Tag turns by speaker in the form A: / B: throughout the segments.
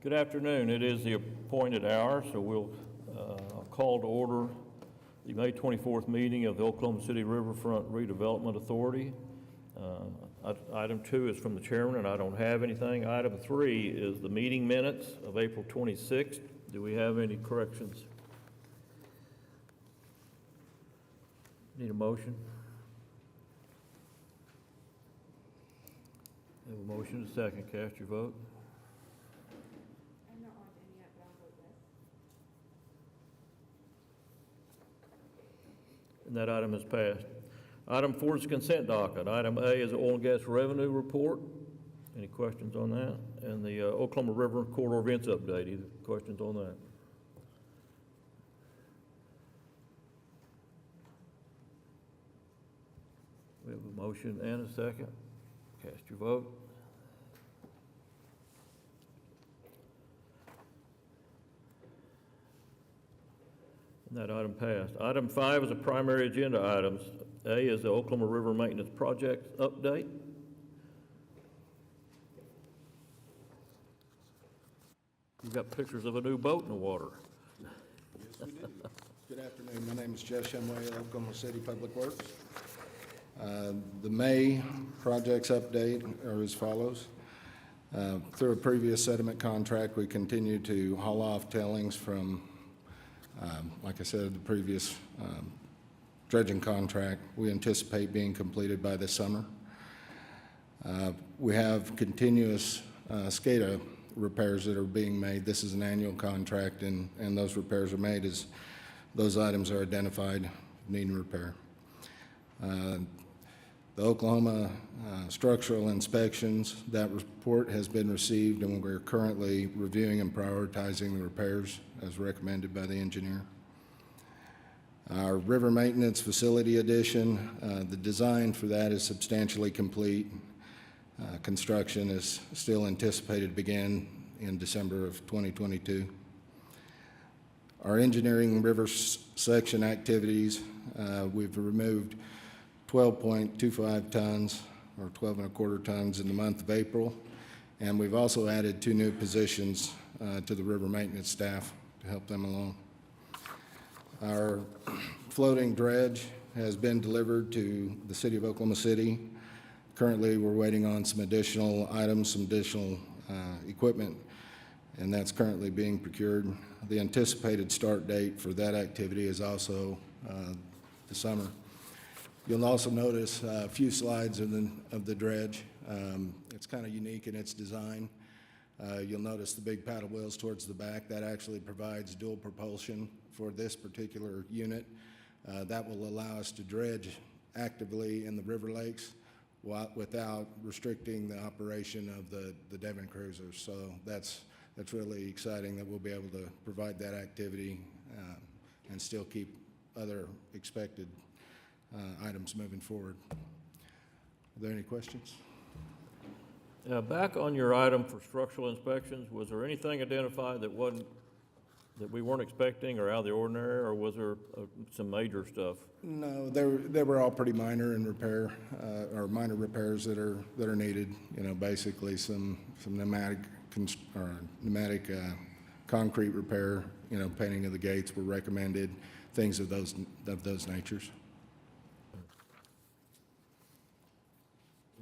A: Good afternoon. It is the appointed hour, so we'll call to order the May 24th meeting of the Oklahoma City Riverfront Redevelopment Authority. Item 2 is from the chairman, and I don't have anything. Item 3 is the meeting minutes of April 26th. Do we have any corrections? Need a motion? Have a motion and a second. Cast your vote.
B: I'm not on any yet, but I'll vote yes.
A: And that item is passed. Item 4 is consent docket. Item A is the oil and gas revenue report. Any questions on that? And the Oklahoma River corridor events update. Any questions on that? We have a motion and a second. Cast your vote. And that item passed. Item 5 is the primary agenda items. A is the Oklahoma River Maintenance Project update. You've got pictures of a new boat in the water.
C: Yes, we do. Good afternoon. My name is Jeff Shumway, Oklahoma City Public Works. The May projects update are as follows. Through a previous sediment contract, we continue to haul off tailings from, like I said, the previous dredging contract. We anticipate being completed by this summer. We have continuous SCADA repairs that are being made. This is an annual contract, and those repairs are made as those items are identified needing repair. The Oklahoma structural inspections, that report has been received, and we're currently reviewing and prioritizing the repairs as recommended by the engineer. Our river maintenance facility addition, the design for that is substantially complete. Construction is still anticipated to begin in December of 2022. Our engineering river section activities, we've removed 12.25 tons or 12.25 tons in the month of April, and we've also added 2 new positions to the river maintenance staff to help them along. Our floating dredge has been delivered to the city of Oklahoma City. Currently, we're waiting on some additional items, some additional equipment, and that's currently being procured. The anticipated start date for that activity is also the summer. You'll also notice a few slides of the dredge. It's kind of unique in its design. You'll notice the big paddle wheels towards the back. That actually provides dual propulsion for this particular unit. That will allow us to dredge actively in the river lakes without restricting the operation of the Devon cruisers. So that's really exciting that we'll be able to provide that activity and still keep other expected items moving forward. Are there any questions?
A: Back on your item for structural inspections, was there anything identified that we weren't expecting or out of the ordinary, or was there some major stuff? No,
C: they were all pretty minor in repair, or minor repairs that are needed. You know, basically some pneumatic concrete repair. You know, painting of the gates were recommended. Things of those natures.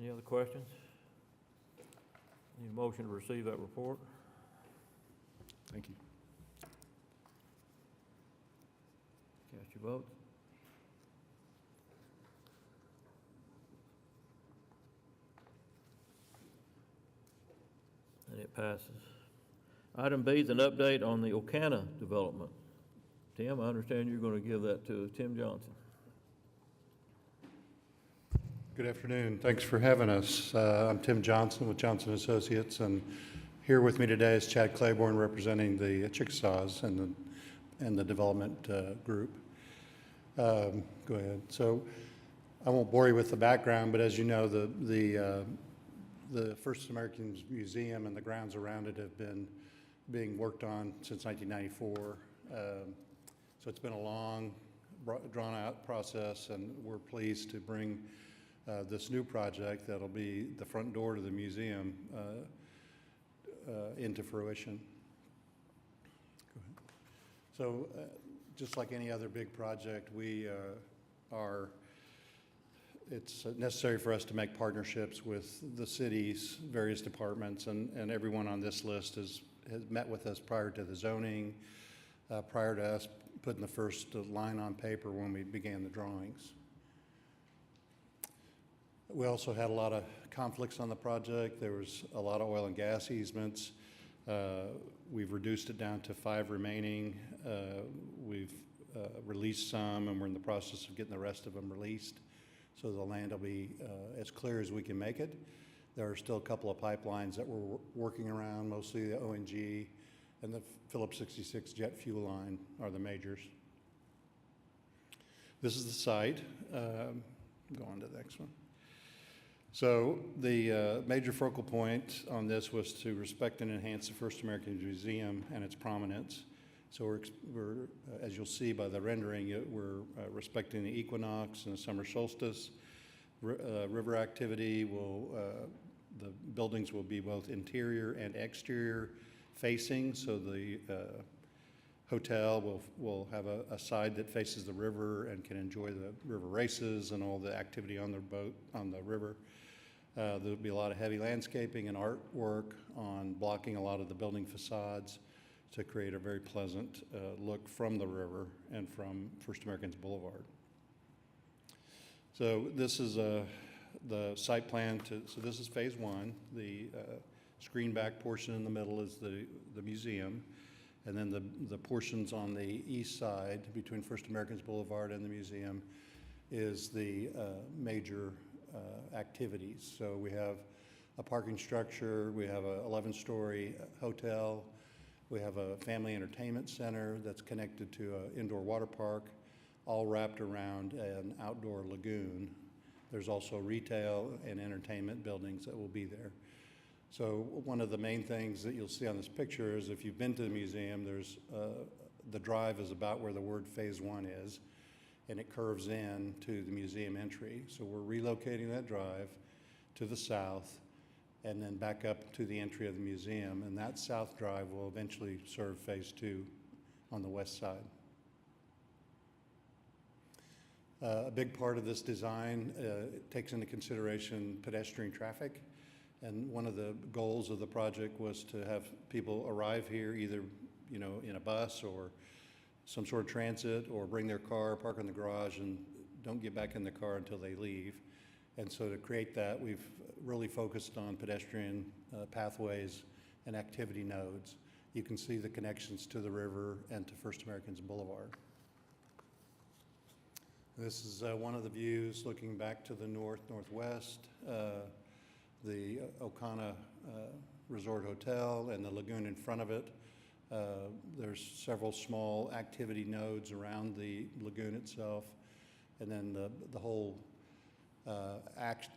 A: Any other questions? Need a motion to receive that report?
C: Thank you.
A: Cast your vote. And it passes. Item B is an update on the Ocana development. Tim, I understand you're going to give that to Tim Johnson.
D: Good afternoon. Thanks for having us. I'm Tim Johnson with Johnson Associates, and here with me today is Chad Claiborne representing the Chickasaws and the development group. Go ahead. So I won't bore you with the background, but as you know, the First Americans Museum and the grounds around it have been being worked on since 1994. So it's been a long, drawn-out process, and we're pleased to bring this new project that'll be the front door to the museum into fruition. Go ahead. So just like any other big project, it's necessary for us to make partnerships with the city's various departments, and everyone on this list has met with us prior to the zoning, prior to us putting the first line on paper when we began the drawings. We also had a lot of conflicts on the project. There was a lot of oil and gas easements. We've reduced it down to 5 remaining. We've released some, and we're in the process of getting the rest of them released. So the land will be as clear as we can make it. There are still a couple of pipelines that we're working around, mostly the ONG and the Phillips 66 jet fuel line are the majors. This is the site. Go on to the next one. So the major focal point on this was to respect and enhance the First American Museum and its prominence. So we're as you'll see by the rendering, we're respecting the equinox and the summer solstice. River activity the buildings will be both interior and exterior facing. So the hotel will have a side that faces the river and can enjoy the river races and all the activity on the boat on the river. There'll be a lot of heavy landscaping and artwork on blocking a lot of the building facades to create a very pleasant look from the river and from First Americans Boulevard. So this is the site plan so this is phase 1. The screen back portion in the middle is the museum. And then the portions on the east side between First Americans Boulevard and the museum is the major activities. So we have a parking structure, we have an 11-story hotel, we have a family entertainment center that's connected to an indoor water park, all wrapped around an outdoor lagoon. There's also retail and entertainment buildings that will be there. So one of the main things that you'll see on this picture is if you've been to the museum, there's the drive is about where the word phase 1 is, and it curves in to the museum entry. So we're relocating that drive to the south and then back up to the entry of the museum, and that south drive will eventually serve phase 2 on the west side. A big part of this design takes into consideration pedestrian traffic. And one of the goals of the project was to have people arrive here either, in a bus or some sort of transit, or bring their car, park in the garage, and don't get back in the car until they leave. And so to create that, we've really focused on pedestrian pathways and activity nodes. You can see the connections to the river and to First Americans Boulevard. This is one of the views looking back to the northwest. The Ocana Resort Hotel and the lagoon in front of it. There's several small activity nodes around the lagoon itself, and then the whole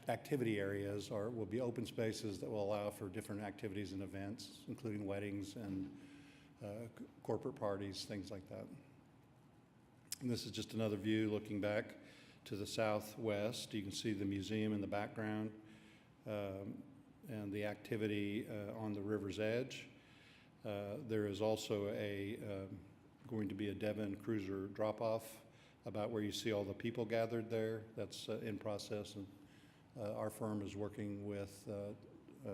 D: activity areas will be open spaces that will allow for different activities and events, including weddings and corporate parties, things like that. And this is just another view looking back to the southwest. You can see the museum in the background. And the activity on the river's edge. There is also going to be a Devon cruiser drop-off about where you see all the people gathered there. That's in process, and our firm is working with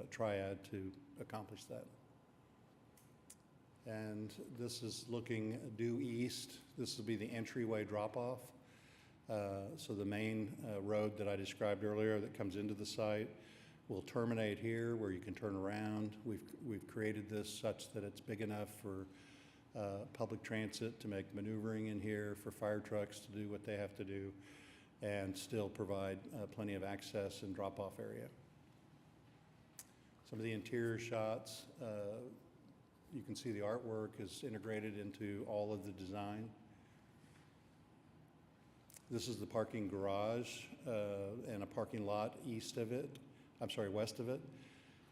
D: Triad to accomplish that. And this is looking due east. This will be the entryway drop-off. So the main road that I described earlier that comes into the site will terminate here where you can turn around. We've created this such that it's big enough for public transit to make maneuvering in here, for fire trucks to do what they have to do, and still provide plenty of access and drop-off area. Some of the interior shots, you can see the artwork is integrated into all of the design. This is the parking garage and a parking lot west of it.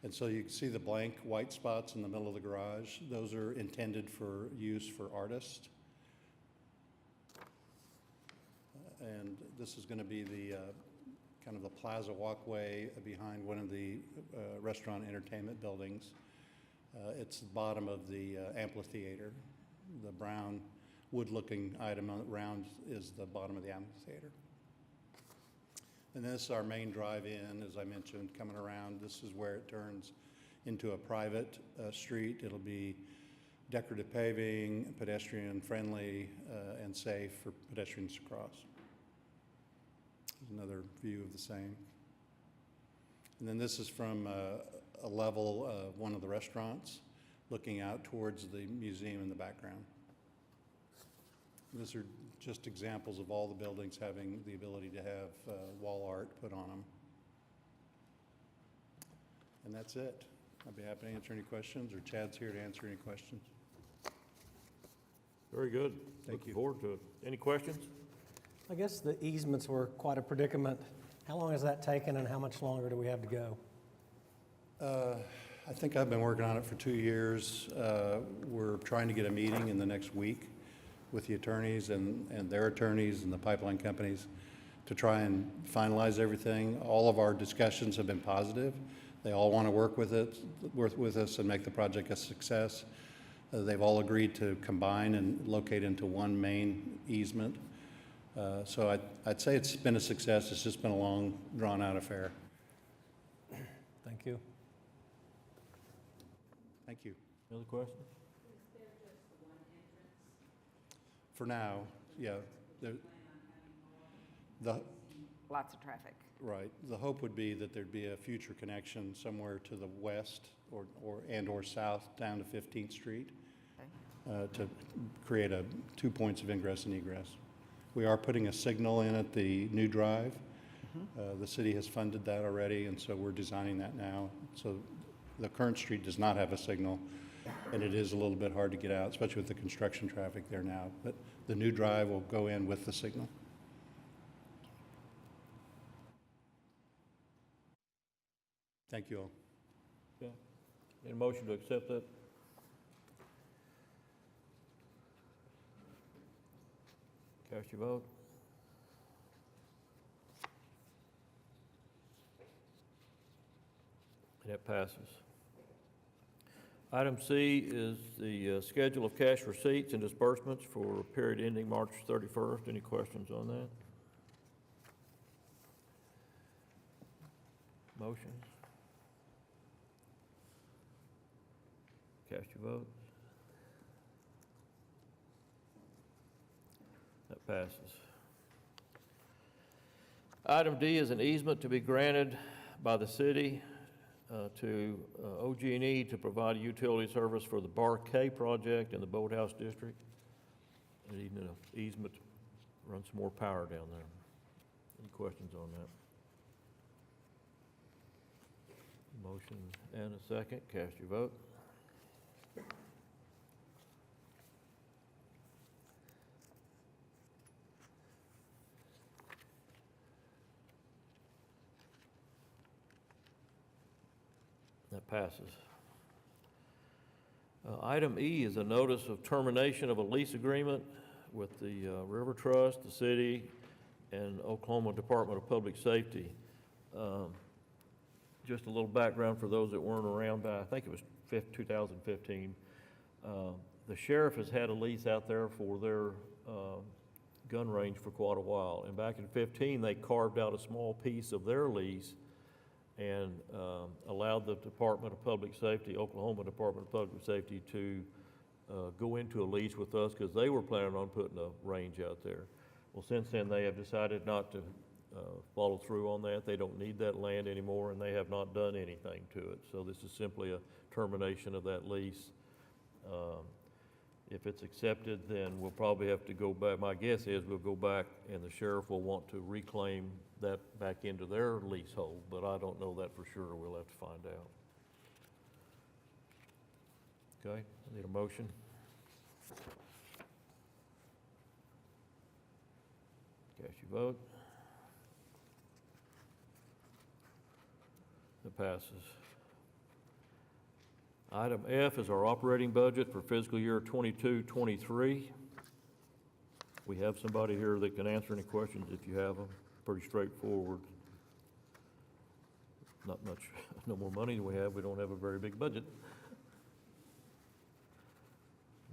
D: And so you can see the blank white spots in the middle of the garage. Those are intended for use for artists. And this is going to be the kind of the plaza walkway behind one of the restaurant entertainment buildings. It's the bottom of the amphitheater. The brown wood-looking item on the round is the bottom of the amphitheater. And this is our main drive-in, as I mentioned, coming around. This is where it turns into a private street. It'll be decorative paving, pedestrian-friendly, and safe for pedestrians to cross. There's another view of the same. And then this is from a level of one of the restaurants, looking out towards the museum in the background. These are just examples of all the buildings having the ability to have wall art put on them. And that's it. I'd be happy to answer any questions, or Chad's here to answer any questions.
A: Very good.
D: Thank
A: Looking
D: you.
A: forward to it. Any questions?
B: I guess the easements were quite a predicament. How long has that taken, and how much longer do we have to go?
D: I think I've been working on it for 2 years. We're trying to get a meeting in the next week with the attorneys and their attorneys and the pipeline companies to try and finalize everything. All of our discussions have been positive. They all want to work with us and make the project a success. They've all agreed to combine and locate into one main easement. So I'd say it's been a success. It's just been a long, drawn-out affair.
B: Thank you.
D: Thank you.
A: Any other questions?
D: For now, yeah.
E: Lots of traffic.
D: Right. The hope would be that there'd be a future connection somewhere to the west or south down to 15th Street to create 2 points of ingress and egress. We are putting a signal in at the new drive. The city has funded that already, and so we're designing that now. So the current street does not have a signal, and it is a little bit hard to get out, especially with the construction traffic there now. But the new drive will go in with the signal. Thank you all.
A: Okay. Need a motion to accept that? Cast your vote. And that passes. Item C is the schedule of cash receipts and disbursements for a period ending March 31st. Any questions on that? Motions? Cast your vote. That passes. Item D is an easement to be granted by the city to OG&E to provide a utility service for the Bar K project in the Boathouse District. Needing an easement to run some more power down there. Any questions on that? Motion and a second. Cast your vote. That passes. Item E is a notice of termination of a lease agreement with the River Trust, the city, and Oklahoma Department of Public Safety. Just a little background for those that weren't around by, I think it was 2015. The sheriff has had a lease out there for their gun range for quite a while. And back in 15, they carved out a small piece of their lease and allowed the Department of Public Safety, Oklahoma Department of Public Safety, to go into a lease with us because they were planning on putting a range out there. Well, since then, they have decided not to follow through on that. They don't need that land anymore, and they have not done anything to it. So this is simply a termination of that lease. If it's accepted, then we'll probably have to go back. My guess is we'll go back, and the sheriff will want to reclaim that back into their leasehold, but I don't know that for sure. We'll have to find out. Okay, I need a motion. Cast your vote. That passes. Item F is our operating budget for fiscal year 22-23. We have somebody here that can answer any questions if you have them. Pretty straightforward. Not much, no more money than we have. We don't have a very big budget.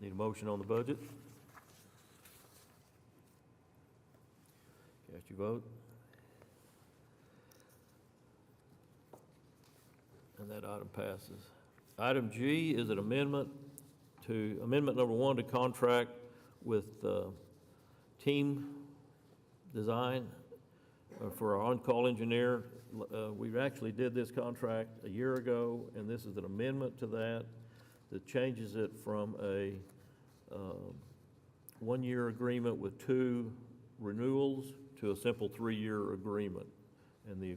A: Need a motion on the budget? Cast your vote. And that item passes. Item G is an amendment number 1 to contract with Team Design for our on-call engineer. We actually did this contract a year ago, and this is an amendment to that changes it from a one-year agreement with 2 renewals to a simple 3-year agreement. And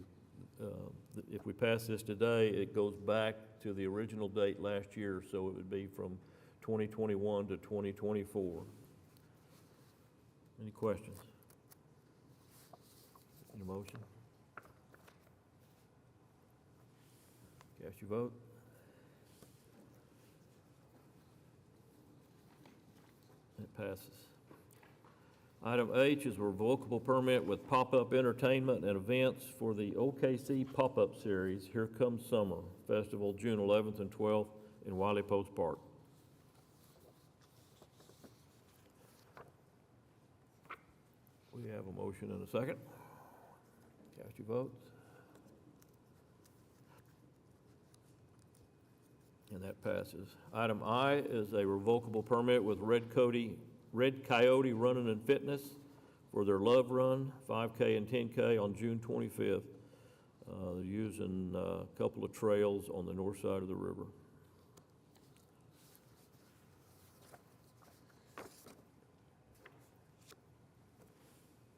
A: if we pass this today, it goes back to the original date last year, so it would be from 2021 to 2024. Any questions? Need a motion? Cast your vote. It passes. Item H is a revocable permit with pop-up entertainment and events for the OKC Pop-Up Series, Here Comes Summer Festival, June 11th and 12th in Wiley Post Park. We have a motion and a second. Cast your votes. And that passes. Item I is a revocable permit with Red Coyote Running and Fitness for their Love Run, 5K and 10K on June 25th. They're using a couple of trails on the north side of the river.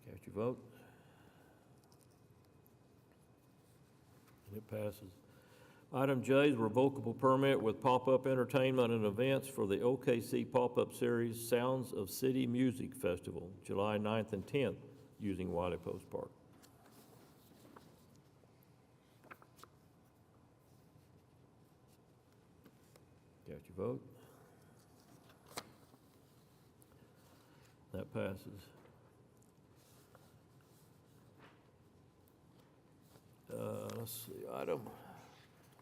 A: Cast your vote. And it passes. Item J is a revocable permit with pop-up entertainment and events for the OKC Pop-Up Series Sounds of City Music Festival, July 9th and 10th, using Wiley Post Park. Cast your vote. That passes. Let's see, item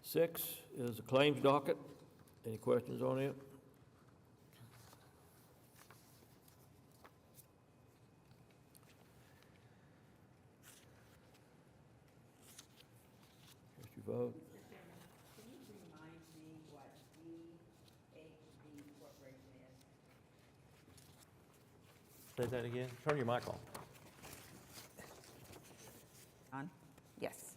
A: 6 is a claims docket. Any questions on it? Cast your vote.
E: Mr. Chairman, can you remind me what DHD Corporation is?
B: Say that again. Turn your mic on.
E: On? Yes.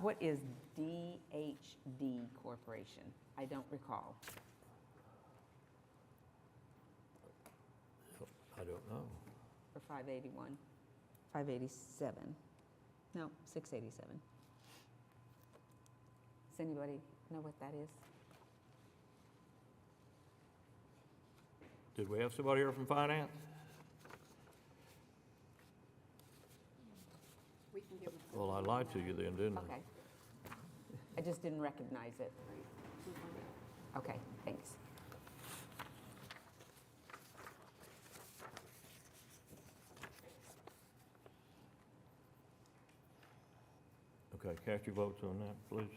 E: What is DHD Corporation? I don't recall.
A: I don't know.
E: For 581, 587. No, 687. Does anybody know what that is?
A: Did we have somebody here from finance?
E: We can give
A: Well, I lied to you then, didn't I?
E: Okay. I just didn't recognize it. Okay, thanks.
A: Okay, cast your votes on that, please.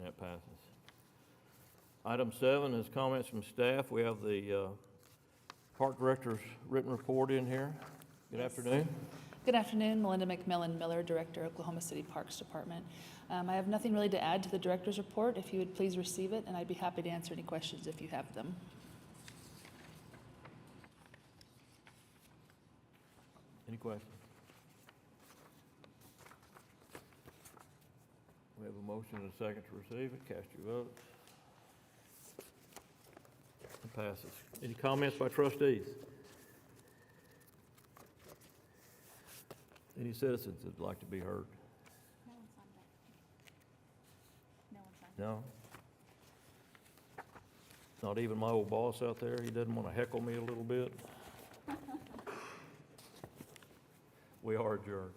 A: That passes. Item 7 is comments from staff. We have the Park Director's written report in here. Good afternoon.
F: Good afternoon, Melinda McMillan Miller, Director, Oklahoma City Parks Department. I have nothing really to add to the Director's report. If you would please receive it, and I'd be happy to answer any questions if you have them.
A: Any questions? We have a motion and a second to receive it. Cast your vote. It passes. Any comments by trustees? Any citizens that'd like to be heard?
F: No one's on that. No one's on.
A: No? Not even my old boss out there? He doesn't want to heckle me a little bit? We are adjourned.